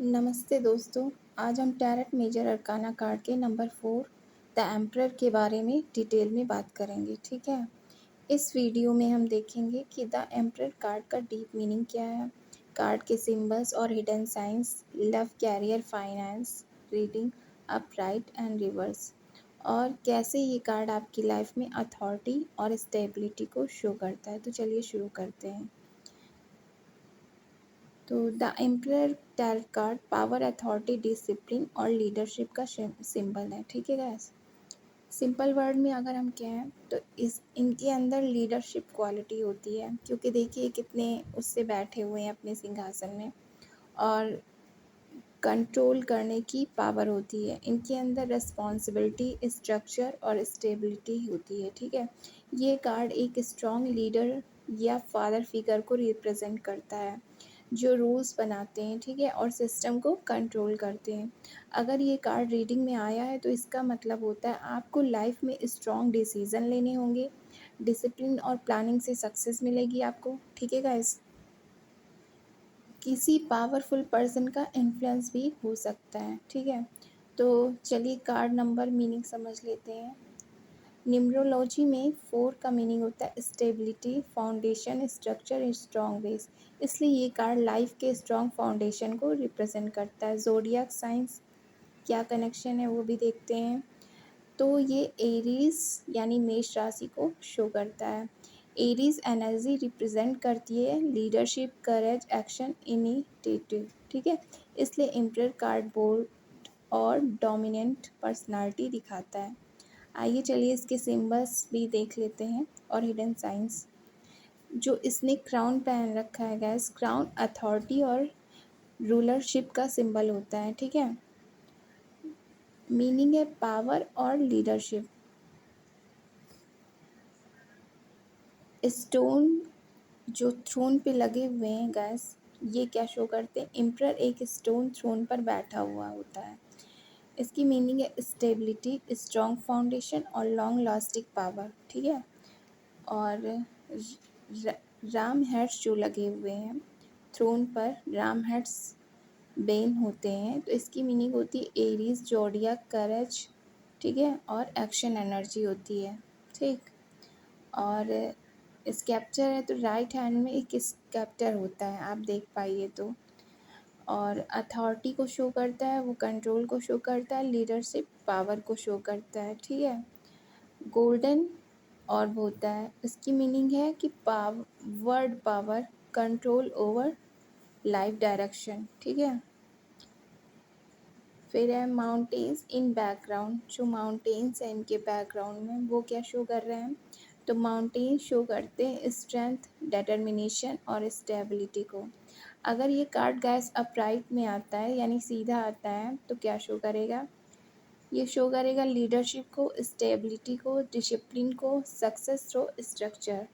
नमस्ते दोस्तों। आज हम टैरट मेजर अरकाना कार्ड के नंबर 4 द एम्परर के बारे में डिटेल में बात करेंगे। ठीक है, इस वीडियो में हम देखेंगे कि द एम्परर कार्ड का डीप मीनिंग क्या है, कार्ड के सिंबल्स और hidden science, love, career, finance, reading, upright and reverse, और कैसे ये कार्ड आपकी लाइफ में अथॉरिटी और स्टेबिलिटी को शो करता है। तो चलिए शुरू करते हैं। तो the emperor tarot card power, authority, discipline और लीडरशिप का सिंबल है। ठीक है गाइस, सिंपल वर्ड में अगर हम कहें तो इनके अंदर लीडरशिप क्वालिटी होती है, क्योंकि देखिए कितने उससे बैठे हुए हैं अपने सिंहासन में, और कंट्रोल करने की पावर होती है। इनके अंदर रिस्पॉन्सिबिलिटी, स्ट्रक्चर और स्टेबिलिटी होती है। ठीक है, ये कार्ड एक स्ट्रॉन्ग लीडर या फादर फिगर को रिप्रेजेंट करता है, जो रूल्स बनाते हैं, ठीक है, और सिस्टम को कंट्रोल करते हैं। अगर ये कार्ड रीडिंग में आया है तो इसका मतलब होता है आपको लाइफ में स्ट्रॉन्ग डिसीजन लेने होंगे, डिसिप्लिन और प्लानिंग से सक्सेस मिलेगी आपको। ठीक है गाइस, किसी पावरफुल पर्सन का इन्फ्लुएंस भी हो सकता है। ठीक है, तो चलिए कार्ड नंबर मीनिंग समझ लेते हैं। न्यूमरोलॉजी में 4 का मीनिंग होता है stability, foundation, structure, strong base. इसलिए ये कार्ड लाइफ के स्ट्रॉन्ग फाउंडेशन को रिप्रेजेंट करता है। ज़ोडिएक साइंस क्या कनेक्शन है वो भी देखते हैं। तो ये एरीज यानी मेष राशि को शो करता है। एरीज एनर्जी रिप्रेजेंट करती है लीडरशिप, करेज, एक्शन, इनिशिएटिव। ठीक है, इसलिए एम्परर कार्ड बोल्ड और डोमिनेंट पर्सनालिटी दिखाता है। आइए चलिए इसके सिंबल्स भी देख लेते हैं और हिडन साइंस। जो इसने क्राउन पहन रखा है गैस, क्राउन अथॉरिटी और रूलरशिप का सिंबल होता है। ठीक है, मीनिंग है पावर और लीडरशिप। स्टोन जो थ्रोन पे लगे हुए हैं गैस, ये क्या शो करते हैं, एम्परर एक स्टोन थ्रोन पर बैठा हुआ होता है। इसकी मीनिंग है स्टेबिलिटी, स्ट्रॉन्ग फाउंडेशन और लॉन्ग लास्टिंग पावर। ठीक है, और राम हेड्स जो लगे हुए हैं थ्रोन पर, राम हेड्स बेन होते हैं। तो इसकी मीनिंग होती है एरीज, जोडिया, करेज, ठीक है, और एक्शन एनर्जी होती है। ठीक, और स्केप्टर है तो राइट हैंड में एक स्केप्टर होता है, आप देख पाइए तो, और अथॉरिटी को शो करता है, वो कंट्रोल को शो करता है, लीडरशिप पावर को शो करता है। ठीक है, गोल्डन ऑर्ब होता है, इसकी मीनिंग है कि word power, control over life direction. ठीक है, फिर है माउंटेन्स इन बैकग्राउंड, जो माउंटेन्स हैं इनके बैकग्राउंड में वो क्या शो कर रहे हैं, तो माउंटेन शो करते हैं स्ट्रेंथ, डिटर्मिनेशन और स्टेबिलिटी को। अगर ये कार्ड गैस अपराइट में आता है यानी सीधा आता है तो क्या शो करेगा, ये शो करेगा लीडरशिप को, स्टेबिलिटी को, डिसिप्लिन को, सक्सेस थ्रू स्ट्रक्चर।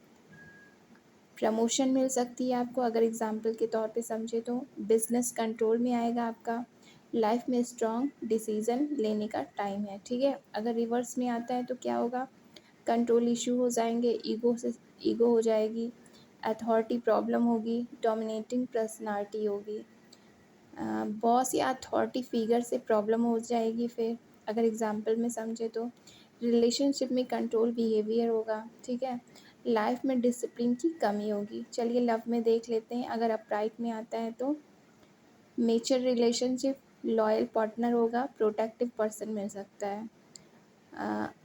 प्रमोशन मिल सकती है आपको, अगर एग्जाम्पल के तौर पे समझे तो बिजनेस कंट्रोल में आएगा आपका, लाइफ में स्ट्रॉन्ग डिसीजन लेने का टाइम है। ठीक है, अगर रिवर्स में आता है तो क्या होगा, कंट्रोल इशू हो जाएंगे, ईगो हो जाएगी, अथॉरिटी प्रॉब्लम होगी, डोमिनेटिंग पर्सनालिटी होगी, बॉस या अथॉरिटी फिगर से प्रॉब्लम हो जाएगी। फिर अगर एग्जांपल में समझे तो रिलेशनशिप में कंट्रोल बिहेवियर होगा। ठीक है, लाइफ में डिसिप्लिन की कमी होगी। चलिए लव में देख लेते हैं, अगर अपराइट में आता है तो मेचर रिलेशनशिप, लॉयल पार्टनर होगा, प्रोटेक्टिव पर्सन मिल सकता है।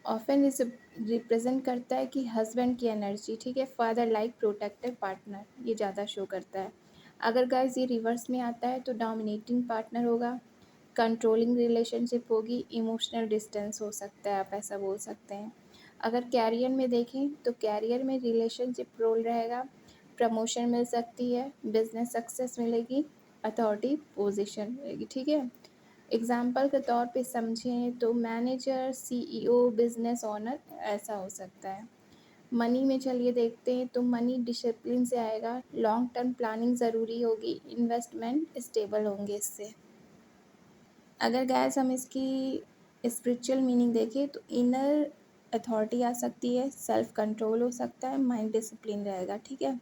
ऑफन इस रिप्रेजेंट करता है कि हस्बैंड की एनर्जी। ठीक है, फादर लाइक प्रोटेक्टिव पार्टनर ये ज़्यादा शो करता है। अगर गाइस ये रिवर्स में आता है तो डोमिनेटिंग पार्टनर होगा, कंट्रोलिंग रिलेशनशिप होगी, इमोशनल डिस्टेंस हो सकता है, आप ऐसा बोल सकते हैं। अगर कैरियर में देखें तो कैरियर में रिलेशनशिप रोल रहेगा, प्रमोशन मिल सकती है, बिजनेस सक्सेस मिलेगी, अथॉरिटी पोजीशन मिलेगी। ठीक है, एग्जाम्पल के तौर पे समझें तो मैनेजर, सीईओ, बिजनेस ओनर ऐसा हो सकता है। मनी में चलिए देखते हैं तो मनी डिसिप्लिन से आएगा, लॉन्ग टर्म प्लानिंग ज़रूरी होगी, इन्वेस्टमेंट स्टेबल होंगे इससे। अगर गैस हम इसकी स्पिरिचुअल मीनिंग देखें तो इनर अथॉरिटी आ सकती है, सेल्फ कंट्रोल हो सकता है, माइंड डिसिप्लिन रहेगा। ठीक है,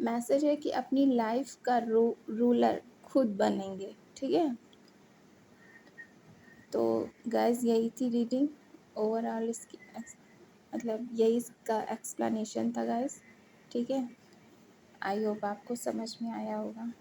मैसेज है कि अपनी लाइफ का रूलर खुद बनेंगे। ठीक है। तो गाइस यही थी रीडिंग ओवरऑल इसकी मतलब यही इसका एक्सप्लेनेशन था गाइस, ठीक है। आई होप आपको समझ में आया होगा।